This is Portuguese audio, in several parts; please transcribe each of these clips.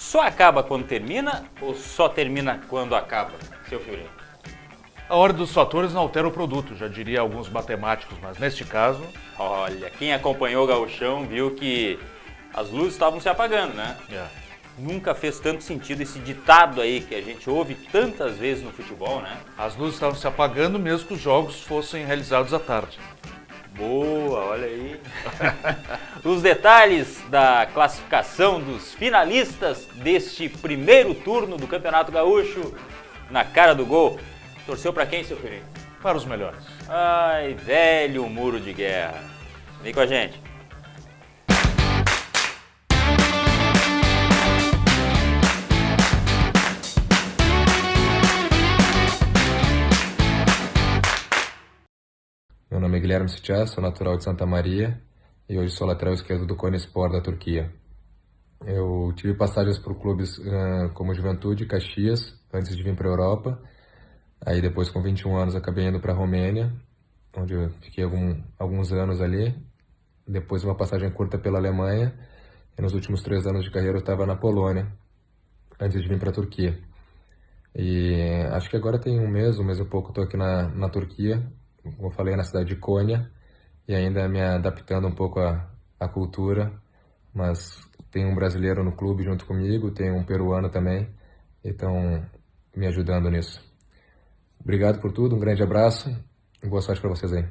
só acaba quando termina ou só termina quando acaba, seu Fiorino? A ordem dos fatores não altera o produto, já diria alguns matemáticos, mas neste caso... Olha, quem acompanhou o Gauchão viu que as luzes estavam se apagando, né? Nunca fez tanto sentido esse ditado aí que a gente ouve tantas vezes no futebol, né? As luzes estavam se apagando mesmo que os jogos fossem realizados à tarde. Boa, olha aí. Os detalhes da classificação dos finalistas deste primeiro turno do Campeonato Gaúcho na cara do gol. Torceu pra quem, seu Fiorino? Para os melhores. Ai, velho muro de guerra. Vem com a gente. Meu nome é Guilherme Sitiá, sou natural de Santa Maria e hoje sou lateral esquerdo do Konyaspor da Turquia. Eu tive passagens por clubes como Juventude, Caxias, antes de vir para a Europa. Aí depois, com 21 anos, acabei indo para a Romênia, onde eu fiquei alguns anos ali. Depois uma passagem curta pela Alemanha. E nos últimos 3 anos de carreira eu estava na Polônia, antes de vir para a Turquia. E acho que agora tem um mês e pouco, estou aqui na Turquia, como eu falei, na cidade de Konya, e ainda me adaptando um pouco à cultura, mas tem um brasileiro no clube junto comigo, tem um peruano também, e estão me ajudando nisso. Obrigado por tudo, um grande abraço e boa sorte para vocês aí.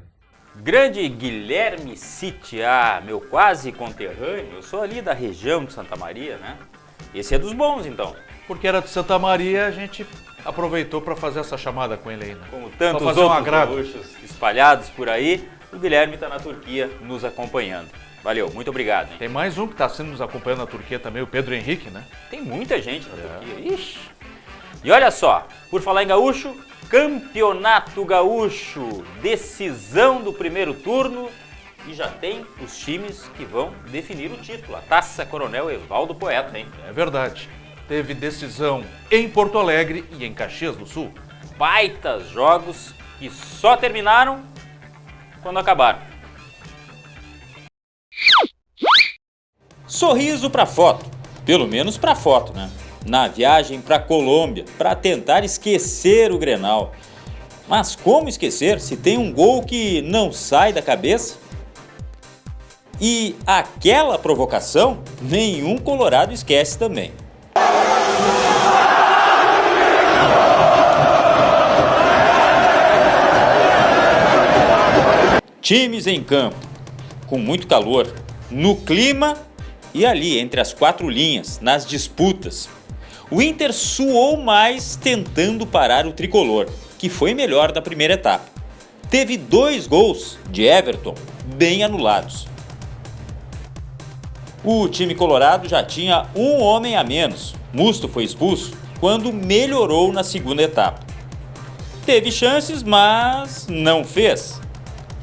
Grande Guilherme Sitiá, meu quase conterrâneo, eu sou ali da região de Santa Maria, né? Esse é dos bons, então. Porque era de Santa Maria, a gente aproveitou para fazer essa chamada com ele aí, né? Como tantos fazer um outros agrado. gaúchos espalhados por aí, o Guilherme está na Turquia nos acompanhando. Valeu, muito obrigado. Hein? Tem mais um que está sendo nos acompanhando na Turquia também, o Pedro Henrique, né? Tem muita gente na Turquia. Ixi. E olha só, por falar em gaúcho, Campeonato Gaúcho, decisão do primeiro turno e já tem os times que vão definir o título. A Taça Coronel Evaldo Poeta, hein? É verdade. Teve decisão em Porto Alegre e em Caxias do Sul. Baitas jogos que só terminaram quando acabaram. Sorriso pra foto, pelo menos pra foto, né? Na viagem pra Colômbia, pra tentar esquecer o Grenal. Mas como esquecer se tem um gol que não sai da cabeça? E aquela provocação, nenhum colorado esquece também. Times em campo, com muito calor, no clima e ali entre as 4 linhas, nas disputas. O Inter suou mais tentando parar o tricolor, que foi melhor na primeira etapa. Teve 2 gols de Everton bem anulados. O time colorado já tinha um homem a menos. Musto foi expulso quando melhorou na segunda etapa. Teve chances, mas não fez.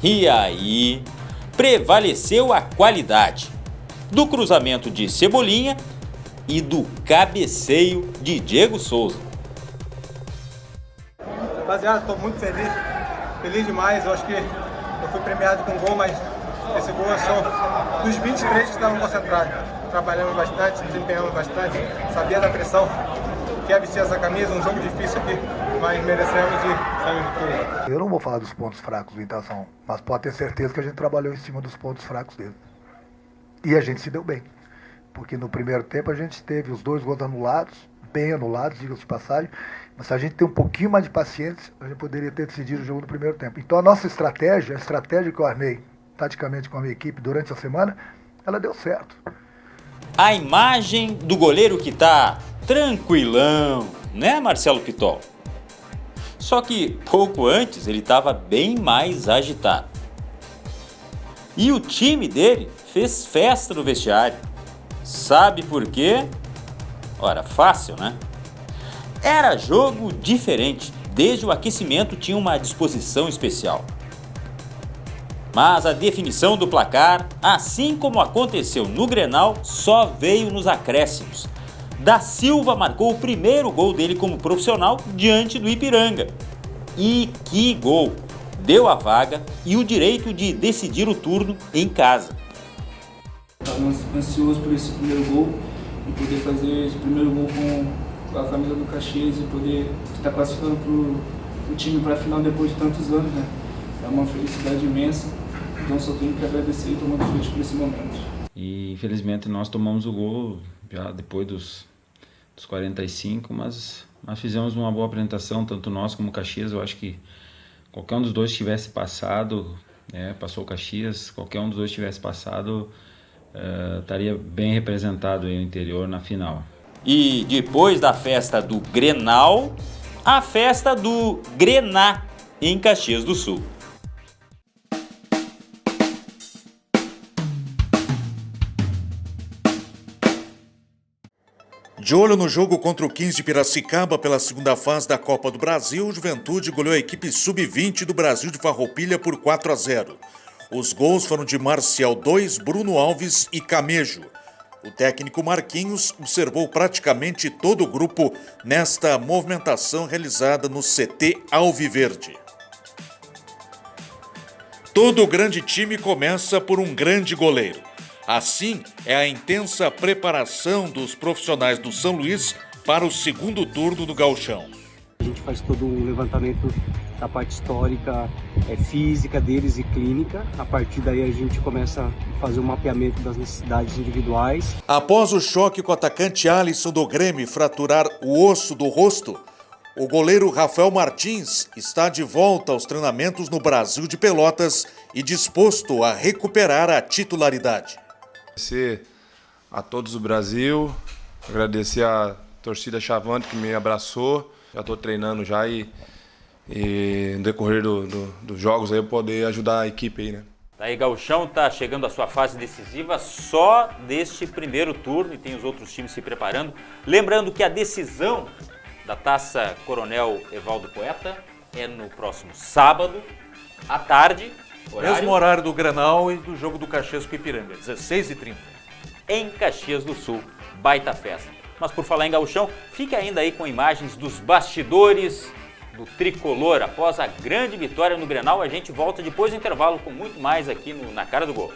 E aí, prevaleceu a qualidade do cruzamento de Cebolinha e do cabeceio de Diego Souza. Rapaziada, estou muito feliz demais. Eu acho que eu fui premiado com gol, mas esse gol é só dos 23 que estavam concentrados. Trabalhamos bastante, desempenhamos bastante, sabia da pressão que é vestir essa camisa, um jogo difícil aqui, mas merecemos e saímos de tudo. Eu não vou falar dos pontos fracos do Itação, mas pode ter certeza que a gente trabalhou em cima dos pontos fracos dele. E a gente se deu bem, porque no primeiro tempo a gente teve os 2 gols anulados, bem anulados, diga-se de passagem, mas se a gente tem um pouquinho mais de paciência, a gente poderia ter decidido o jogo no primeiro tempo. Então a nossa estratégia, a estratégia que eu armei taticamente com a minha equipe durante a semana, ela deu certo. A imagem do goleiro que tá tranquilão, né, Marcelo Pitol? Só que pouco antes ele estava bem mais agitado. E o time dele fez festa no vestiário. Sabe por quê? Ora, fácil, né? Era jogo diferente. Desde o aquecimento tinha uma disposição especial. Mas a definição do placar, assim como aconteceu no Grenal, só veio nos acréscimos. Da Silva marcou o primeiro gol dele como profissional diante do Ipiranga. E que gol! Deu a vaga e o direito de decidir o turno em casa. Estava ansioso por esse primeiro gol e poder fazer esse primeiro gol com a camisa do Caxias e poder estar classificando pro time para a final depois de tantos anos, né? É uma felicidade imensa, então só tenho que agradecer e estou muito feliz por esse momento. E infelizmente nós tomamos o gol já depois dos 45, mas fizemos uma boa apresentação, tanto nós como o Caxias. Eu acho que qualquer um dos dois tivesse passado, passou o Caxias, qualquer um dos dois tivesse passado, estaria bem representado aí no interior na final. E depois da festa do Grenal, a festa do Grená em Caxias do Sul. De olho no jogo contra o 15 de Piracicaba pela segunda fase da Copa do Brasil, o Juventude goleou a equipe sub-20 do Brasil de Farroupilha por 4-0. Os gols foram de Marcial 2, Bruno Alves e Camejo. O técnico Marquinhos observou praticamente todo o grupo nesta movimentação realizada no CT Alviverde. Todo grande time começa por um grande goleiro. Assim, é a intensa preparação dos profissionais do São Luís para o segundo turno do Gauchão. A gente faz todo um levantamento da parte histórica, física deles e clínica. A partir daí a gente começa a fazer um mapeamento das necessidades individuais. Após o choque com o atacante Alisson do Grêmio fraturar o osso do rosto, o goleiro Rafael Martins está de volta aos treinamentos no Brasil de Pelotas e disposto a recuperar a titularidade. Agradecer a todos do Brasil, agradecer a torcida Chavante que me abraçou. Já estou treinando já e no decorrer dos jogos aí eu poder ajudar a equipe aí, né? Aí, Gauchão está chegando à sua fase decisiva só deste primeiro turno e tem os outros times se preparando. Lembrando que a decisão da Taça Coronel Evaldo Poeta é no próximo sábado, à tarde. Mesmo horário do Grenal e do jogo do Caxias com o Ipiranga, 16h30. Em Caxias do Sul, baita festa. Mas por falar em Gauchão, fique ainda aí com imagens dos bastidores do Tricolor. Após a grande vitória no Grenal, a gente volta depois do intervalo com muito mais aqui no Na Cara do Gol.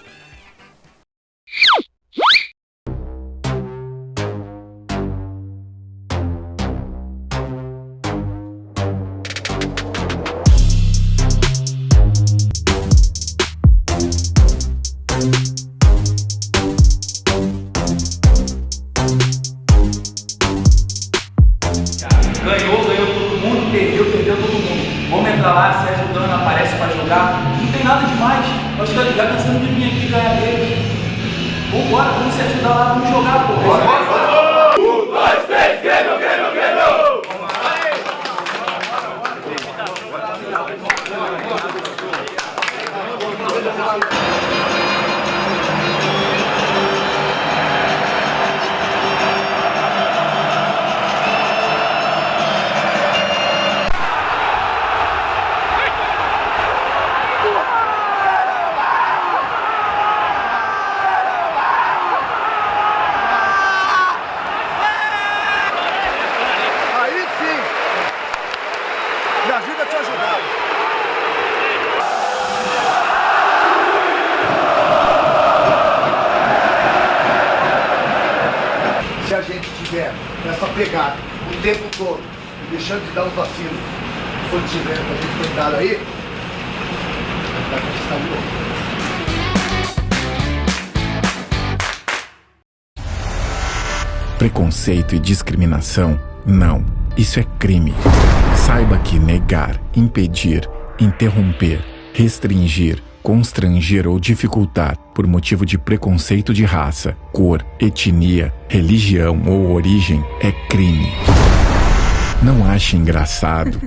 Ganhou todo mundo, perdeu todo mundo. Vamos entrar lá, se ajudando, aparece pra jogar. Não tem nada demais. Nós já cansamos de vir aqui ganhar deles. Vambora, vamos se ajudar lá, vamos jogar, pô. Bora! 1, 2, 3, Grêmio, Grêmio, Grêmio! Se a gente tiver essa pegada o tempo todo, deixando de dar os vacilos, quando tiver pra gente cuidar aí, vai conquistar de novo. Preconceito e discriminação? Não. Isso é crime. Saiba que negar, impedir, interromper, restringir, constranger ou dificultar por motivo de preconceito de raça, cor, etnia, religião ou origem é crime. Não ache engraçado,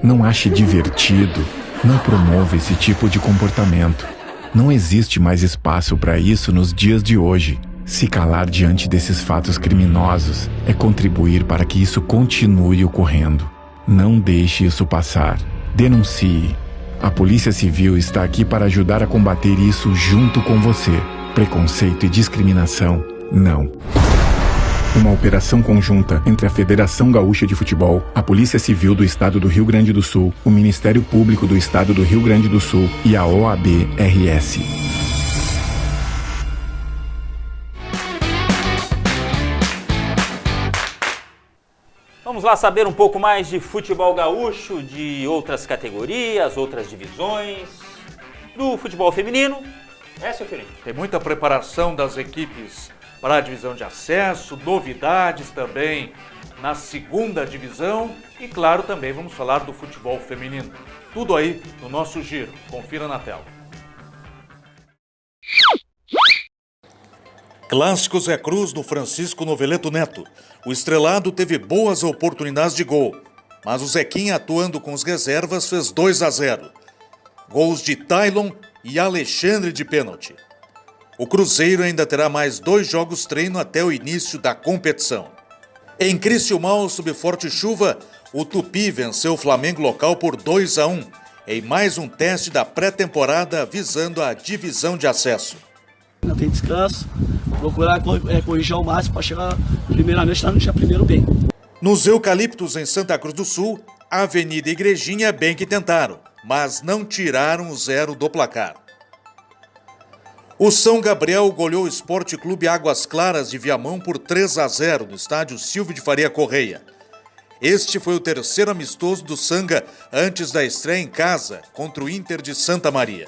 não ache divertido, não promova esse tipo de comportamento. Não existe mais espaço para isso nos dias de hoje. Se calar diante desses fatos criminosos é contribuir para que isso continue ocorrendo. Não deixe isso passar. Denuncie. A Polícia Civil está aqui para ajudar a combater isso junto com você. Preconceito e discriminação, não. Uma operação conjunta entre a Federação Gaúcha de Futebol, a Polícia Civil do Estado do Rio Grande do Sul, o Ministério Público do Estado do Rio Grande do Sul e a OAB-RS. Vamos lá saber um pouco mais de futebol gaúcho, de outras categorias, outras divisões, do futebol feminino. Seu Fiorino? Tem muita preparação das equipes para a divisão de acesso, novidades também na segunda divisão e, claro, também vamos falar do futebol feminino. Tudo aí no nosso giro. Confira na tela. Clássico Zé Cruz no Francisco Noveleto Neto. O estrelado teve boas oportunidades de gol, mas o Zequinha, atuando com as reservas, fez 2-0. Gols de Tylon e Alexandre de pênalti. O Cruzeiro ainda terá mais 2 jogos treino até o início da competição. Em Criciúmal, sob forte chuva, o Tupi venceu o Flamengo local por 2-1, em mais um teste da pré-temporada visando a divisão de acesso. Não tem descanso, procurar corrigir ao máximo para chegar primeiramente no dia primeiro bem. Nos Eucaliptos, em Santa Cruz do Sul, Avenida e Igrejinha bem que tentaram, mas não tiraram o 0 do placar. O São Gabriel goleou o Esporte Clube Águas Claras de Viamão por 3-0 no estádio Silvio de Faria Correia. Este foi o terceiro amistoso do Sanga antes da estreia em casa contra o Inter de Santa Maria.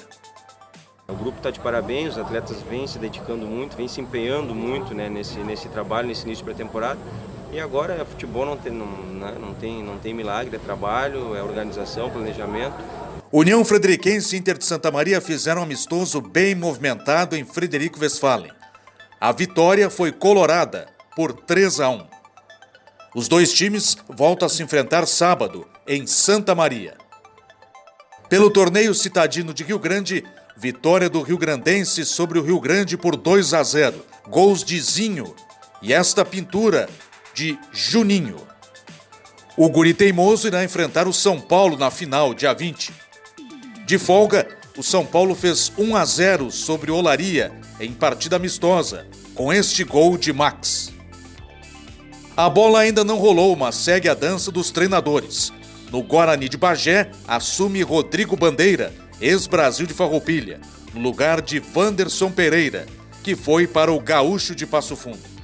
O grupo está de parabéns, os atletas vêm se dedicando muito, vêm se empenhando muito, né, nesse trabalho, nesse início de pré-temporada. E agora futebol não tem milagre, é trabalho, é organização, planejamento. União Frederiquense e Inter de Santa Maria fizeram um amistoso bem movimentado em Frederico Westphalen. A vitória foi colorada por 3-1. Os dois times voltam a se enfrentar sábado em Santa Maria. Pelo torneio citadino de Rio Grande, vitória do Rio Grandense sobre o Rio Grande por 2-0. Gols de Zinho e esta pintura de Juninho. O Guri Teimoso irá enfrentar o São Paulo na final, dia 20. De folga, o São Paulo fez 1-0 sobre o Olaria em partida amistosa, com este gol de Max. A bola ainda não rolou, mas segue a dança dos treinadores. No Guarani de Bagé, assume Rodrigo Bandeira, ex-Brasil de Farroupilha, no lugar de Wanderson Pereira, que foi para o Gaúcho de Passo Fundo.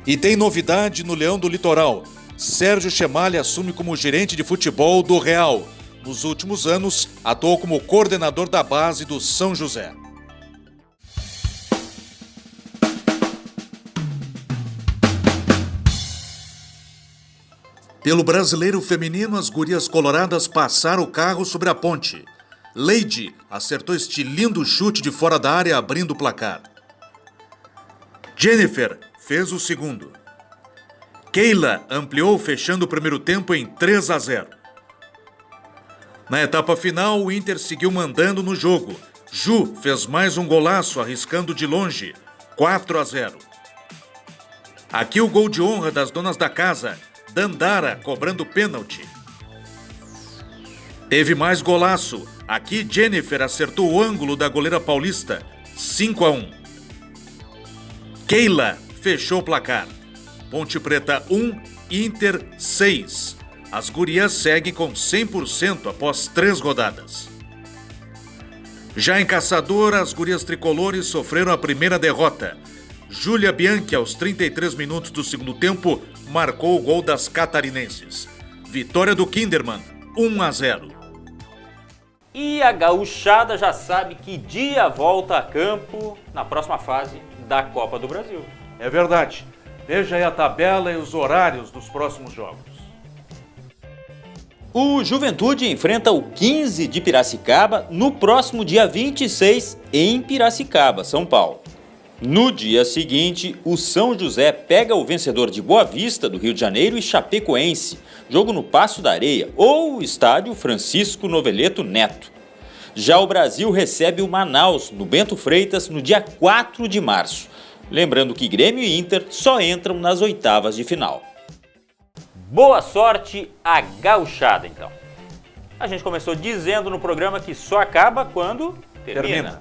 E tem novidade no Leão do Litoral. Sérgio Chemalha assume como gerente de futebol do Real. Nos últimos anos, atuou como coordenador da base do São José. Pelo Brasileiro Feminino, as gurias coloradas passaram o carro sobre a ponte. Leide acertou este lindo chute de fora da área, abrindo o placar. Jennifer fez o segundo. Keila ampliou, fechando o primeiro tempo em 3-0. Na etapa final, o Inter seguiu mandando no jogo. Ju fez mais um golaço, arriscando de longe, 4-0. Aqui o gol de honra das donas da casa, Dandara cobrando pênalti. Teve mais golaço, aqui Jennifer acertou o ângulo da goleira paulista, 5-1. Keila fechou o placar. Ponte Preta 1, Inter 6. As gurias seguem com 100% após 3 rodadas. Já em Caçador, as gurias tricolores sofreram a primeira derrota. Júlia Bianchi, aos 33 minutos do segundo tempo, marcou o gol das catarinenses. Vitória do Kinderman, 1-0. E a gauchada já sabe que dia volta a campo na próxima fase da Copa do Brasil. É verdade. Veja aí a tabela e os horários dos próximos jogos. O Juventude enfrenta o 15 de Piracicaba no próximo dia 26 em Piracicaba, São Paulo. No dia seguinte, o São José pega o vencedor de Boa Vista, do Rio de Janeiro, e Chapecoense, jogo no Paço da Areia, ou estádio Francisco Noveleto Neto. Já o Brasil recebe o Manaus, no Bento Freitas, no dia 4 de março. Lembrando que Grêmio e Inter só entram nas oitavas de final. Boa sorte à gauchada, então. A gente começou dizendo no programa que só acaba quando termina.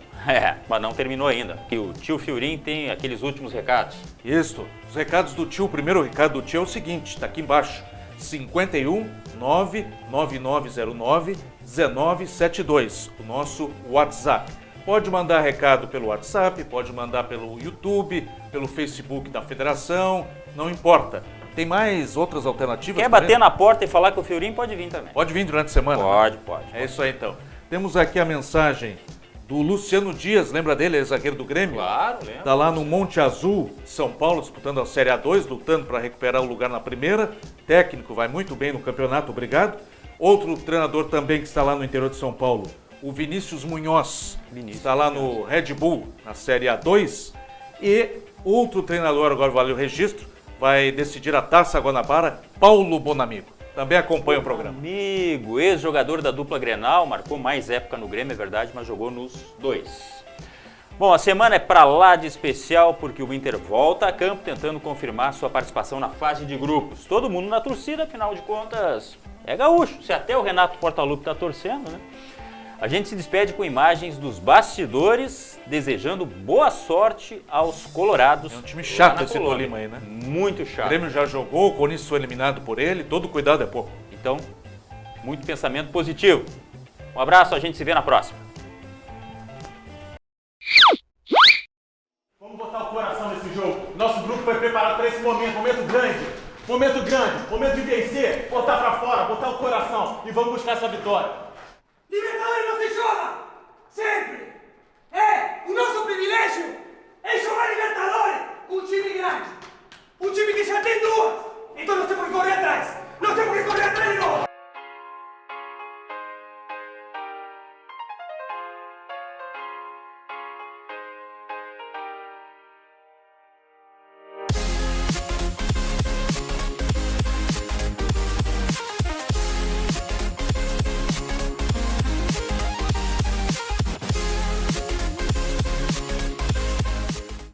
Mas não terminou ainda. E o tio Fiorin tem aqueles últimos recados. Isso, os recados do tio. O primeiro recado do tio é o seguinte, está aqui embaixo. 51 99909 1972, o nosso WhatsApp. Pode mandar recado pelo WhatsApp, pode mandar pelo YouTube, pelo Facebook da Federação, não importa. Tem mais outras alternativas? Quer bater na porta e falar com o Fiorinho, pode vir também. Pode vir durante a semana? Pode, né? pode. É isso aí então. Temos aqui a mensagem do Luciano Dias, lembra dele, zagueiro do Grêmio? Claro, lembro. Está lá no Monte Azul, São Paulo, disputando a Série A2, lutando para recuperar o lugar na primeira. Técnico, vai muito bem no campeonato, obrigado. Outro treinador também que está lá no interior de São Paulo, o Vinícius Munhoz, está lá no Red Bull, na Série A2. E outro treinador, agora vale o registro, vai decidir a Taça Guanabara, Paulo Bonamigo. Também acompanha o programa. Amigo, ex-jogador da dupla Grenal, marcou mais época no Grêmio, é verdade, mas jogou nos dois. Bom, a semana é pra lá de especial porque o Inter volta a campo tentando confirmar sua participação na fase de grupos. Todo mundo na torcida, afinal de contas, é gaúcho. Se até o Renato Portaluppi tá torcendo, né? A gente se despede com imagens dos bastidores, desejando boa sorte aos colorados. É um time chato esse Tolima aí, né? Muito chato. O Grêmio já jogou, o Corinthians foi eliminado por ele, todo cuidado é pouco. Então, muito pensamento positivo. Um abraço, a gente se vê na próxima. Vamos botar o coração nesse jogo. Nosso grupo foi preparado para esse momento, momento grande, momento de vencer, botar para fora, botar o coração e vamos buscar essa vitória. Libertadores não se joga! Sempre! O nosso privilégio é jogar Libertadores com um time grande! Um time que já tem duas!